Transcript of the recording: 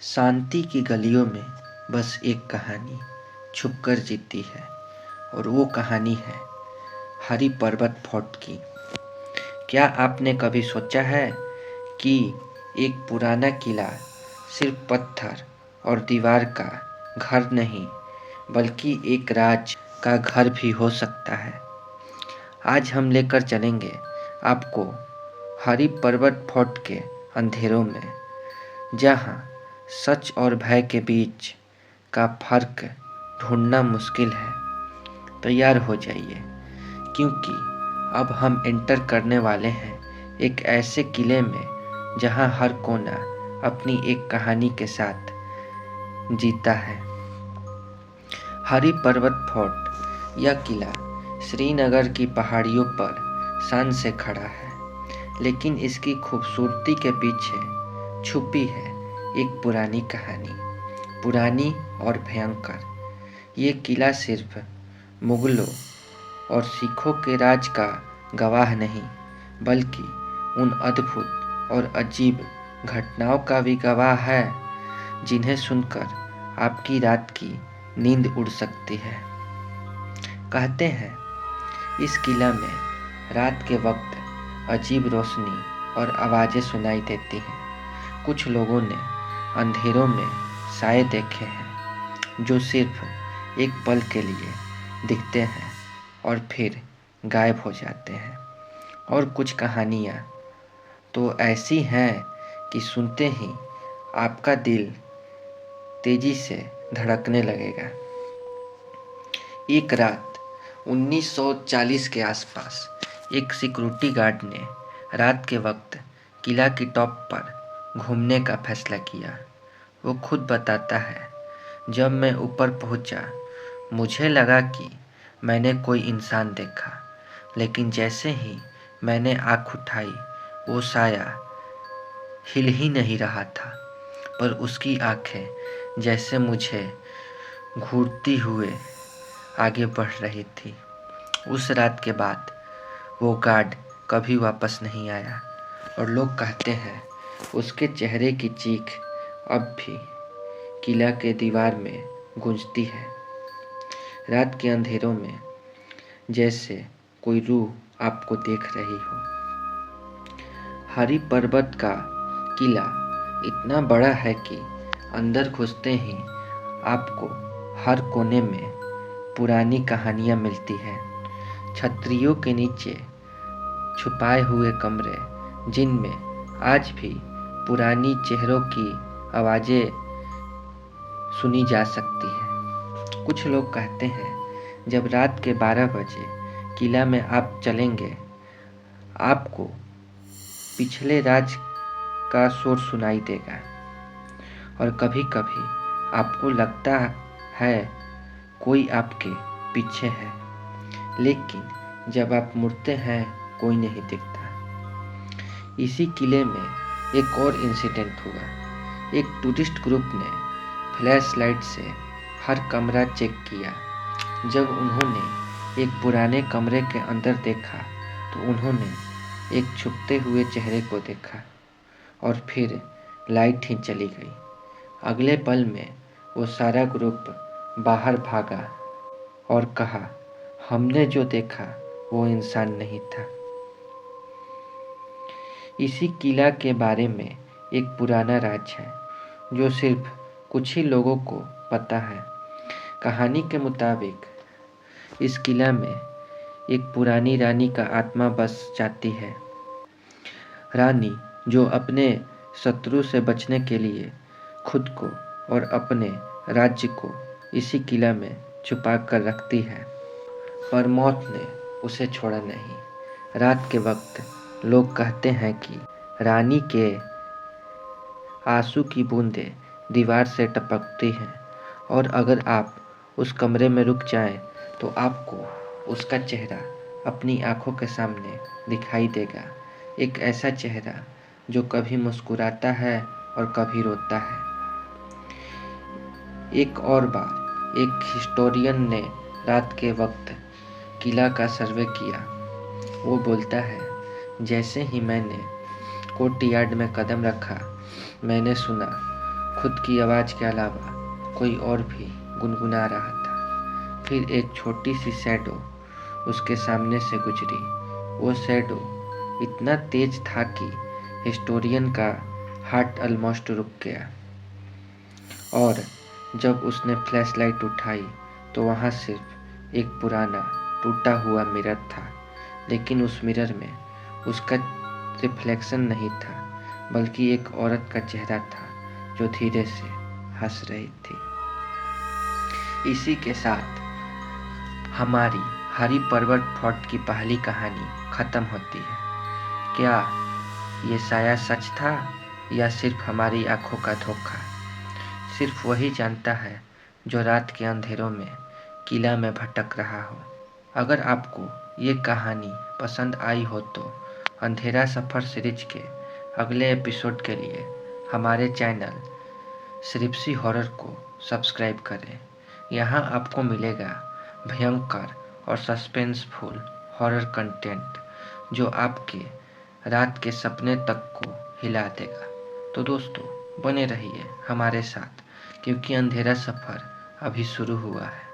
शांति की गलियों में बस एक कहानी छुपकर जीती है और वो कहानी है हरी पर्वत फोर्ट की। क्या आपने कभी सोचा है कि एक पुराना किला सिर्फ पत्थर और दीवार का घर नहीं बल्कि एक राज का घर भी हो सकता है। आज हम लेकर चलेंगे आपको हरी पर्वत फोर्ट के अंधेरों में, जहाँ सच और भय के बीच का फर्क ढूंढना मुश्किल है। तैयार हो जाइए, क्योंकि अब हम एंटर करने वाले हैं एक ऐसे किले में जहां हर कोना अपनी एक कहानी के साथ जीता है। हरी पर्वत फोर्ट यह किला श्रीनगर की पहाड़ियों पर शान से खड़ा है, लेकिन इसकी खूबसूरती के पीछे छुपी है एक पुरानी कहानी, पुरानी और भयंकर। ये किला सिर्फ मुगलों और सिखों के राज का गवाह नहीं, बल्कि उन अद्भुत और अजीब घटनाओं का भी गवाह है जिन्हें सुनकर आपकी रात की नींद उड़ सकती है। कहते हैं इस किला में रात के वक्त अजीब रोशनी और आवाज़ें सुनाई देती हैं। कुछ लोगों ने अंधेरों में साए देखे हैं जो सिर्फ एक पल के लिए दिखते हैं और फिर गायब हो जाते हैं। और कुछ कहानियाँ तो ऐसी हैं कि सुनते ही आपका दिल तेजी से धड़कने लगेगा। एक रात 1940 के आसपास एक सिक्योरिटी गार्ड ने रात के वक्त किला की टॉप पर घूमने का फैसला किया। वो खुद बताता है, जब मैं ऊपर पहुंचा, मुझे लगा कि मैंने कोई इंसान देखा, लेकिन जैसे ही मैंने आँख उठाई, वो साया हिल ही नहीं रहा था, पर उसकी आंखें जैसे मुझे घूरती हुए आगे बढ़ रही थी। उस रात के बाद वो गार्ड कभी वापस नहीं आया और लोग कहते हैं उसके चेहरे की चीख अब भी किला के दीवार में गूंजती है। रात के अंधेरों में जैसे कोई रूह आपको देख रही हो। हरी पर्वत का किला इतना बड़ा है कि अंदर घुसते ही आपको हर कोने में पुरानी कहानियाँ मिलती हैं। छतरियों के नीचे छुपाए हुए कमरे, जिनमें आज भी पुरानी चेहरों की आवाज़ें सुनी जा सकती हैं। कुछ लोग कहते हैं जब रात के 12 बजे किला में आप चलेंगे, आपको पिछले राज का शोर सुनाई देगा और कभी कभी आपको लगता है कोई आपके पीछे है, लेकिन जब आप मुड़ते हैं कोई नहीं दिखता। इसी किले में एक और इंसिडेंट हुआ। एक टूरिस्ट ग्रुप ने फ्लैश लाइट से हर कमरा चेक किया। जब उन्होंने एक पुराने कमरे के अंदर देखा तो उन्होंने एक छुपते हुए चेहरे को देखा और फिर लाइट ही चली गई। अगले पल में वो सारा ग्रुप बाहर भागा और कहा, हमने जो देखा वो इंसान नहीं था। इसी किला के बारे में एक पुराना राज है जो सिर्फ कुछ ही लोगों को पता है। कहानी के मुताबिक इस किला में एक पुरानी रानी का आत्मा बस जाती है। रानी जो अपने शत्रु से बचने के लिए खुद को और अपने राज्य को इसी किला में छुपा कर रखती है, पर मौत ने उसे छोड़ा नहीं। रात के वक्त लोग कहते हैं कि रानी के आंसू की बूंदें दीवार से टपकती हैं और अगर आप उस कमरे में रुक जाएं तो आपको उसका चेहरा अपनी आंखों के सामने दिखाई देगा। एक ऐसा चेहरा जो कभी मुस्कुराता है और कभी रोता है। एक और बार एक हिस्टोरियन ने रात के वक्त किला का सर्वे किया। वो बोलता है, जैसे ही मैंने कोर्टयार्ड में कदम रखा, मैंने सुना खुद की आवाज़ के अलावा कोई और भी गुनगुना रहा था। फिर एक छोटी सी शैडो उसके सामने से गुजरी। वो शैडो इतना तेज था कि हिस्टोरियन का हार्ट ऑलमोस्ट रुक गया। और जब उसने फ्लैशलाइट उठाई तो वहाँ सिर्फ एक पुराना टूटा हुआ मिरर था। लेकिन उस मिरर में उसका रिफ्लेक्शन नहीं था, बल्कि एक औरत का चेहरा था जो धीरे से हंस रही थी। इसी के साथ हमारी हरी पर्वत फोर्ट की पहली कहानी ख़त्म होती है। क्या ये शायद सच था या सिर्फ हमारी आंखों का धोखा? सिर्फ वही जानता है जो रात के अंधेरों में किला में भटक रहा हो। अगर आपको ये कहानी पसंद आई हो तो अंधेरा सफ़र सीरीज के अगले एपिसोड के लिए हमारे चैनल श्रिप्सी हॉरर को सब्सक्राइब करें। यहाँ आपको मिलेगा भयंकर और सस्पेंसफुल हॉरर कंटेंट जो आपके रात के सपने तक को हिला देगा। तो दोस्तों, बने रहिए हमारे साथ, क्योंकि अंधेरा सफ़र अभी शुरू हुआ है।